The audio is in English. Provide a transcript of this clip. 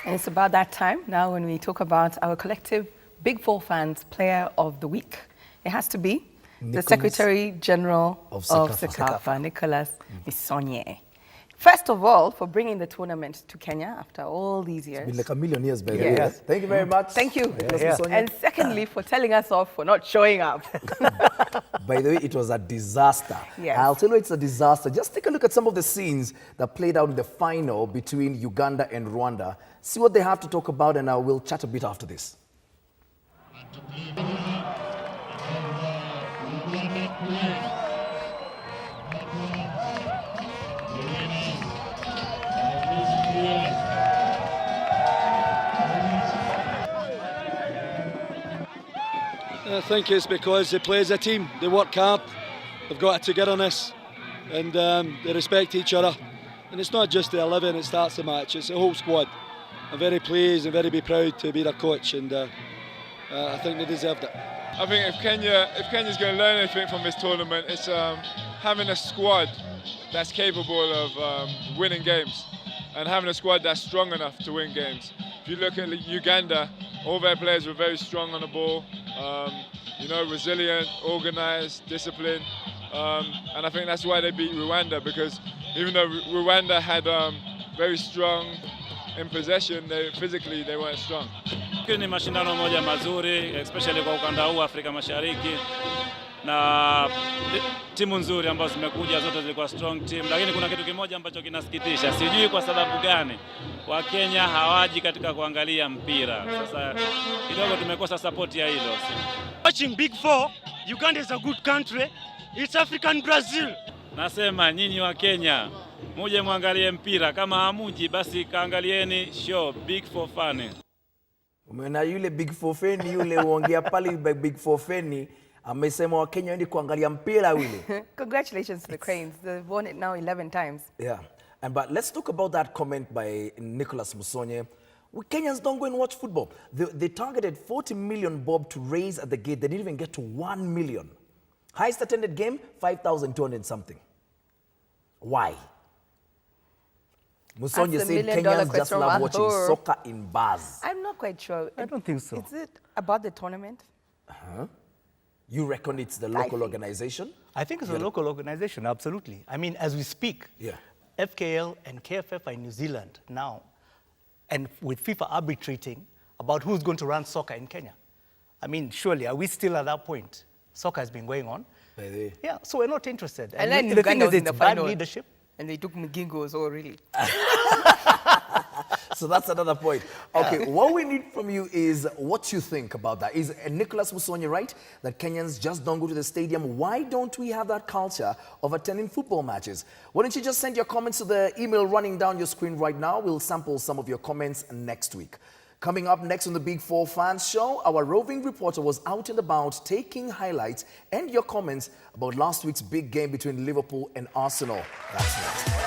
And it's about that time now when we talk about our collective Big Four fans player of the week. It has to be the Secretary General of CECAFA, Nicholas Musonye. First of all, for bringing the tournament to Kenya after all these years. It's been like a million years, baby. Yes. Thank you very much. Thank you. And secondly, for telling us off for not showing up. By the way, it was a disaster. Yes. I'll tell you it's a disaster. Just take a look at some of the scenes that played out in the final between Uganda and Rwanda. See what they have to talk about, and we'll chat a bit after this. I think it's because they play as a team, they work hard, they've got a togetherness, and they respect each other. And it's not just the 11 that starts the match, it's the whole squad. I'm very pleased and very proud to be their coach, and I think they deserved it. I think if Kenya's going to learn anything from this tournament, it's having a squad that's capable of winning games, and having a squad that's strong enough to win games. If you look at Uganda, all their players were very strong on the ball, resilient, organised, disciplined, and I think that's why they beat Rwanda, because even though Rwanda had very strong in possession, physically they weren't strong. Ni mashindano moja mazuri, especially kwa ukanda huu Afrika Mashariki, na timu nzuri ambazo zimekuja zote zilikuwa strong team, lakini kuna kitu kimoja ambacho kinasikitisha, sijui kwa sababu gani Wakenya hawaji katika kuangalia mpira. Sasa kidogo tumekosa support ya hilo. Watching Big Four, Uganda is a good country. It's African Brazil. Nasema nyinyi wa Kenya muje muangalie mpira, kama hamuji basi kaangalieni show Big Four fan. Umeona yule Big Four fan yule uongea pale Big Four fan amesema wa Kenya waende kuangalia mpira yule. Congratulations to the Cranes. They've won it now 11 times. Yeah. But let's talk about that comment by Nicholas Musonye. Kenyans don't go and watch football. They targeted 40 million bob to raise at the gate. They didn't even get to 1 million. Highest attended game, 5,200 something. Why? Musonye said Kenyans just love watching soccer in bars. I'm not quite sure. I don't think so. Is it about the tournament? You reckon it's the local organization? I think it's a local organization, absolutely. I mean, as we speak, FKL and KFF are in New Zealand now, and with FIFA arbitrating about who's going to run soccer in Kenya. I mean, surely, are we still at that point? Soccer has been going on. Yeah, so we're not interested. And then the thing is, it's the bad leadership. And they took Mgingo's, oh really? So that's another point. Okay, what we need from you is what you think about that. Is Nicholas Musonye right that Kenyans just don't go to the stadium? Why don't we have that culture of attending football matches? Why don't you just send your comments to the email running down your screen right now? We'll sample some of your comments next week. Coming up next on the Big Four Fans Show, our roving reporter was out and about taking highlights and your comments about last week's big game between Liverpool and Arsenal. That's next.